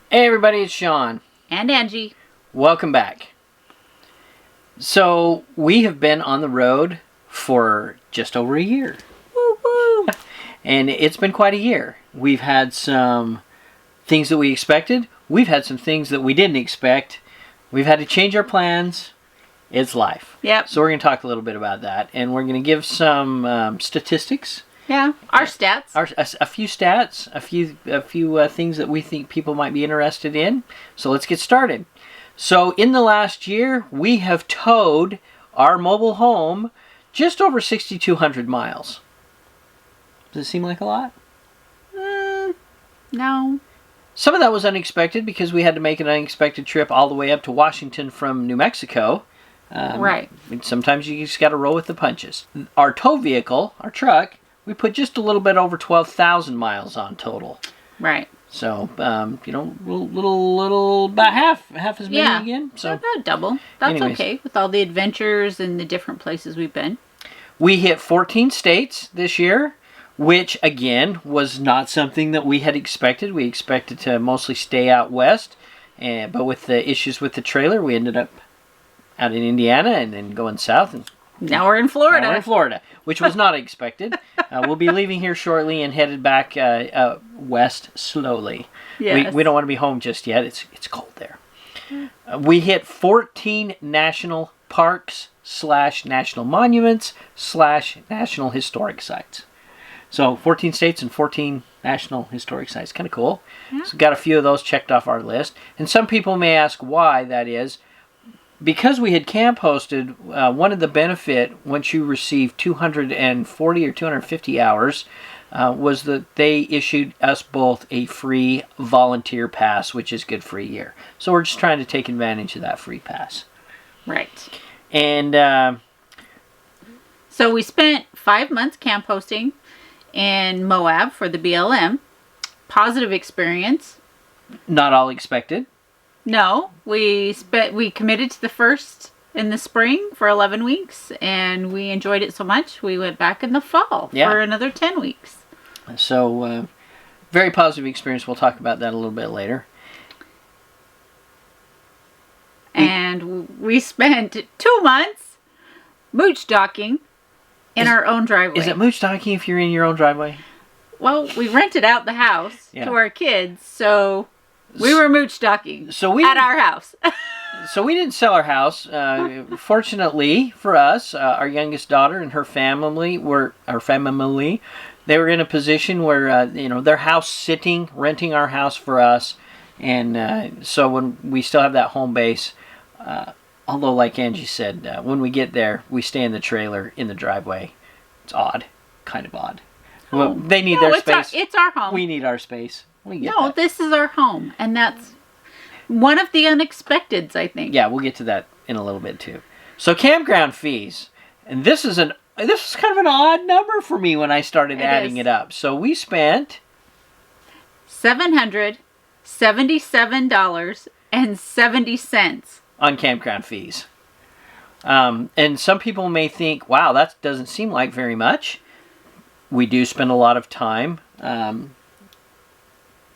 Hey everybody, it's Sean. And Angie. Welcome back. So, we have been on the road for just over a year. Woo woo! And it's been quite a year. We've had some things that we expected. We've had some things that we didn't expect. We've had to change our plans. It's life. Yep. So we're going to talk a little bit about that. And we're going to give some statistics. Yeah, our stats. A few stats, a few things that we think people might be interested in. So let's get started. So in the last year, we have towed our mobile home just over 6,200 miles. Does it seem like a lot? No. Some of that was unexpected because we had to make an unexpected trip all the way up to Washington from New Mexico. Right. Sometimes you just got to roll with the punches. Our tow vehicle, our truck, we put just a little bit over 12,000 miles on total. Right. So, little about half as many again. So about double. That's okay with all the adventures and the different places we've been. We hit 14 states this year, which again was not something that we had expected. We expected to mostly stay out west, but with the issues with the trailer, we ended up out in Indiana and then going south. And now we're in Florida. Which was not expected. We'll be leaving here shortly and headed back west slowly. Yes. We don't want to be home just yet. It's cold there. We hit 14 national parks / national monuments / national historic sites. So 14 states and 14 national historic sites. Kind of cool. Yeah. So got a few of those checked off our list. And some people may ask why that is. Because we had camp hosted, one of the benefit once you received 240 or 250 hours was that they issued us both a free volunteer pass, which is good for a year. So we're just trying to take advantage of that free pass. Right. And so we spent 5 months camp hosting in Moab for the BLM. Positive experience. Not all expected. No, we committed to the first in the spring for 11 weeks, and we enjoyed it so much we went back in the fall for another 10 weeks. So, very positive experience. We'll talk about that a little bit later. And we spent 2 months mooch docking in our own driveway. Is it mooch docking if you're in your own driveway? Well, we rented out the house to our kids, so we were mooch docking at our house. So we didn't sell our house. Fortunately for us, our youngest daughter and her family they were in a position where their house sitting, renting our house for us, and so when we still have that home base. Although, like Angie said, when we get there, we stay in the trailer in the driveway. It's odd, kind of odd. Well, they need their space. It's our home. We need our space. This is our home, and that's one of the unexpecteds, I think. Yeah, we'll get to that in a little bit too. So campground fees, and this is kind of an odd number for me when I started adding it up. So we spent $777.70 on campground fees. And some people may think, wow, that doesn't seem like very much. We do spend a lot of time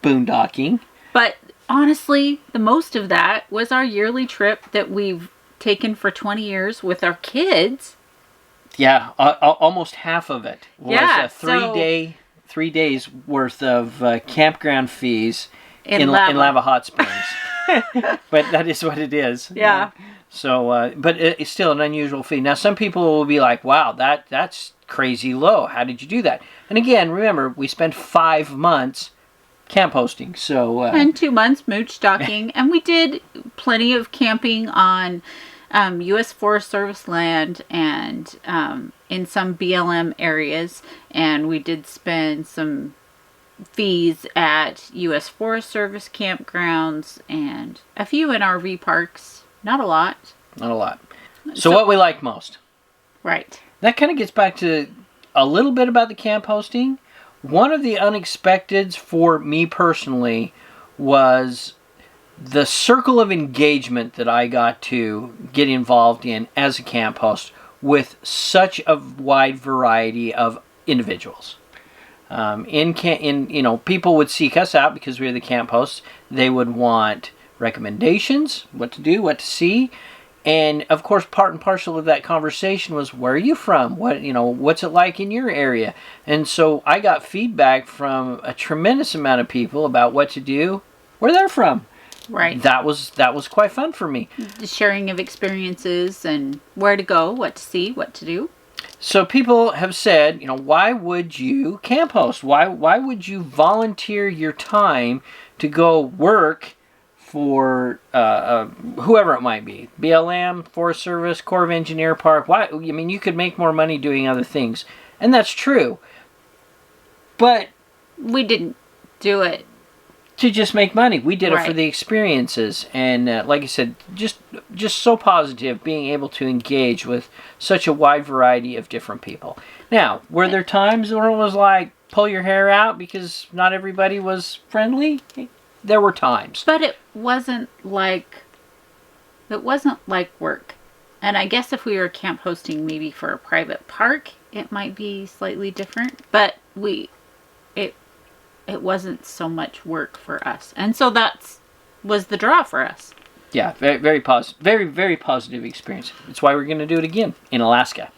boondocking. But honestly, the most of that was our yearly trip that we've taken for 20 years with our kids. Yeah, almost half of it was a 3 days worth of campground fees in Lava Hot Springs. But that is what it is. Yeah. So, but it's still an unusual fee. Now, some people will be like, wow, that's crazy low. How did you do that? And again, remember, we spent 5 months camp hosting. So and 2 months mooch docking. And we did plenty of camping on U.S. Forest Service land and in some BLM areas. And we did spend some fees at U.S. Forest Service campgrounds and a few in RV parks. Not a lot. So what we like most. Right. That kind of gets back to a little bit about the camp hosting. One of the unexpecteds for me personally was the circle of engagement that I got to get involved in as a camp host with such a wide variety of individuals. People would seek us out because we were the camp hosts. They would want recommendations, what to do, what to see. And of course, part and parcel of that conversation was, where are you from? What's it like in your area? And so I got feedback from a tremendous amount of people about what to do, where they're from. Right. That was quite fun for me. The sharing of experiences and where to go, what to see, what to do. So people have said, why would you camp host? Why would you volunteer your time to go work for whoever it might be, BLM, Forest Service, Corps of Engineer, Park? Why? You could make more money doing other things, and that's true. But we didn't do it to just make money. We did it Right. for the experiences, and like I said, just so positive, being able to engage with such a wide variety of different people. Now, were there times where it was like, pull your hair out because not everybody was friendly? There were times. But it wasn't like work. And I guess if we were camp hosting maybe for a private park, it might be slightly different. But it wasn't so much work for us. And so was the draw for us. Yeah, very, very positive. Very, very positive experience. That's why we're going to do it again in Alaska.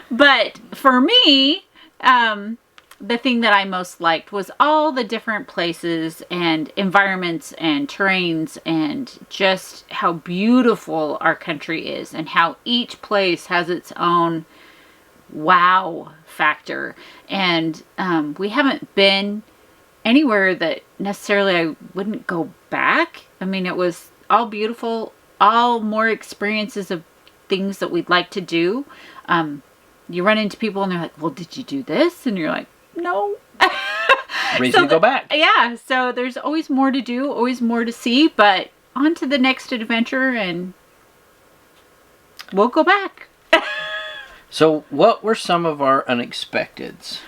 But for me, the thing that I most liked was all the different places and environments and terrains and just how beautiful our country is and how each place has its own wow factor. And we haven't been anywhere that necessarily I wouldn't go back. It was all beautiful, all more experiences of things that we'd like to do. You run into people and they're like, well, did you do this? And you're like, no. Reason to go back. Yeah, so there's always more to do, always more to see, but on to the next adventure and we'll go back. So what were some of our unexpecteds?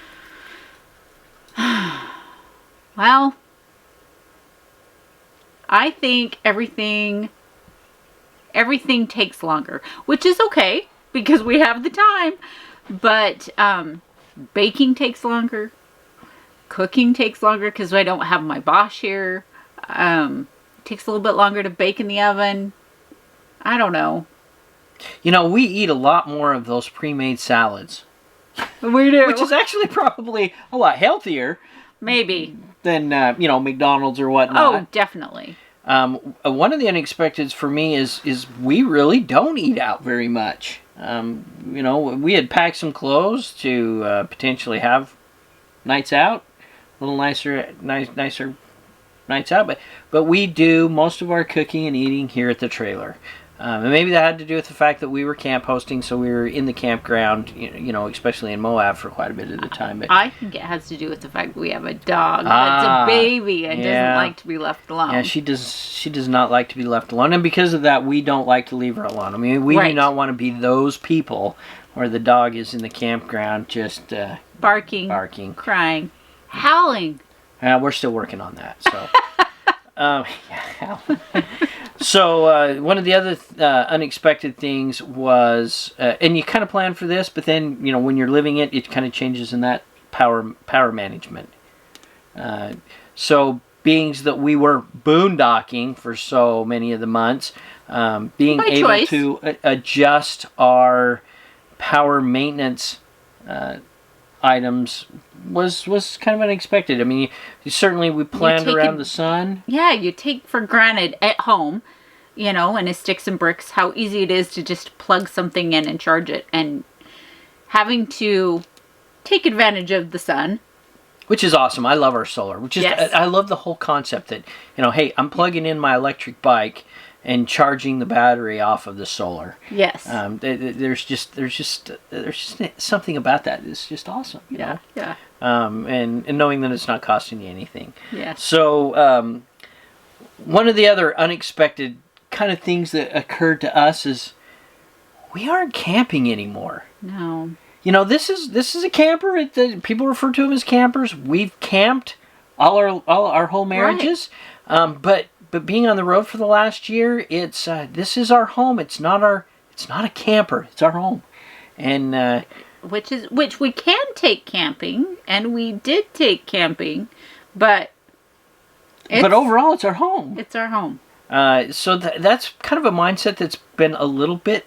Well, I think everything takes longer, which is okay because we have the time, but baking takes longer, cooking takes longer because I don't have my Bosch here. It takes a little bit longer to bake in the oven. I don't know. We eat a lot more of those pre-made salads. We do. Which is actually probably a lot healthier. Maybe. Than, McDonald's or whatnot. Oh, definitely. One of the unexpecteds for me is we really don't eat out very much. We had packed some clothes to potentially have nights out, a little nicer nights out, but we do most of our cooking and eating here at the trailer. And maybe that had to do with the fact that we were camp hosting, so we were in the campground, especially in Moab for quite a bit of the time. But I think it has to do with the fact that we have a dog that's a baby and doesn't like to be left alone. Yeah, she does not like to be left alone, and because of that, we don't like to leave her alone. We Right. do not want to be those people where the dog is in the campground just barking, crying, howling. We're still working on that, so. So one of the other unexpected things was, and you kind of plan for this, but then when you're living it, it kind of changes in that power management. So being that we were boondocking for so many of the months, being By able choice. to adjust our power maintenance items was kind of unexpected. Certainly we planned around the sun. Yeah, you take for granted at home, and a sticks and bricks, how easy it is to just plug something in and charge it, and having to take advantage of the sun. Which is awesome. I love our solar. Yes. I love the whole concept that, hey, I'm plugging in my electric bike and charging the battery off of the solar. Yes. There's just something about that. It's just awesome. Yeah. And knowing that it's not costing you anything. Yes. So one of the other unexpected kind of things that occurred to us is we aren't camping anymore. No. This is a camper. People refer to them as campers. We've camped all our whole marriages, right. But being on the road for the last year, this is our home. It's not a camper. It's our home, and which we can take camping, and we did take camping, but overall, it's our home. It's our home. So that's kind of a mindset that's been a little bit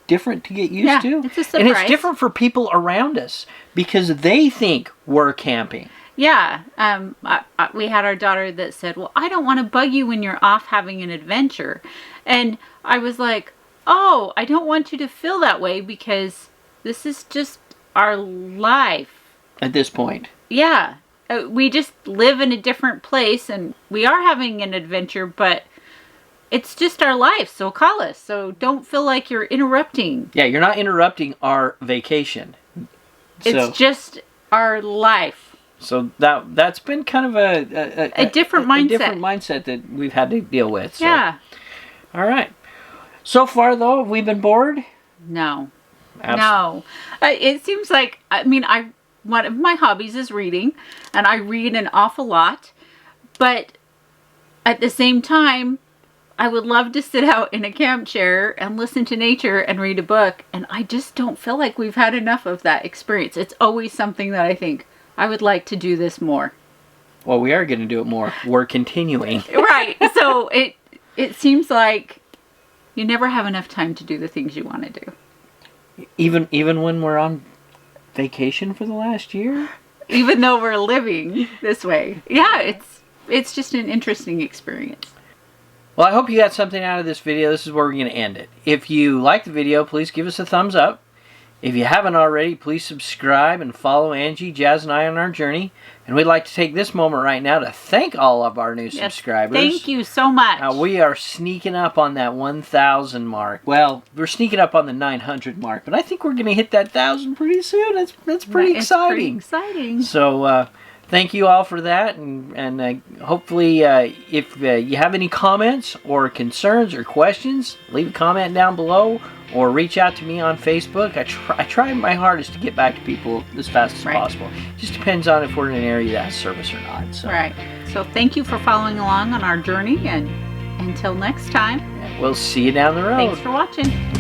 different to get used to. It's a surprise. And it's different for people around us because they think we're camping. Yeah. We had our daughter that said, well, I don't want to bug you when you're off having an adventure. And I was like, oh, I don't want you to feel that way because this is just our life. At this point. Yeah. We just live in a different place and we are having an adventure, but it's just our life. So call us. So don't feel like you're interrupting. Yeah, you're not interrupting our vacation. It's just our life. So that's been kind of a different mindset. A different mindset that we've had to deal with. So. Yeah. All right. So far, though, have we been bored? No. No. It seems like, one of my hobbies is reading, and I read an awful lot. But at the same time, I would love to sit out in a camp chair and listen to nature and read a book. And I just don't feel like we've had enough of that experience. It's always something that I think, I would like to do this more. Well, we are going to do it more. We're continuing. Right. So it seems like you never have enough time to do the things you want to do. Even when we're on vacation for the last year? Even though we're living this way. Yeah, it's just an interesting experience. Well, I hope you got something out of this video. This is where we're going to end it. If you like the video, please give us a thumbs up. If you haven't already, please subscribe and follow Angie, Jazz, and I on our journey. And we'd like to take this moment right now to thank all of our new subscribers. Thank you so much. We are sneaking up on that 1,000 mark. Well, we're sneaking up on the 900 mark, but I think we're going to hit that 1,000 pretty soon. That's pretty exciting. It's pretty exciting. So, thank you all for that, and hopefully if you have any comments or concerns or questions, leave a comment down below or reach out to me on Facebook. I try my hardest to get back to people as fast as possible. It just depends on if we're in an area that has service or not. So. Right. So thank you for following along on our journey, and until next time. We'll see you down the road. Thanks for watching.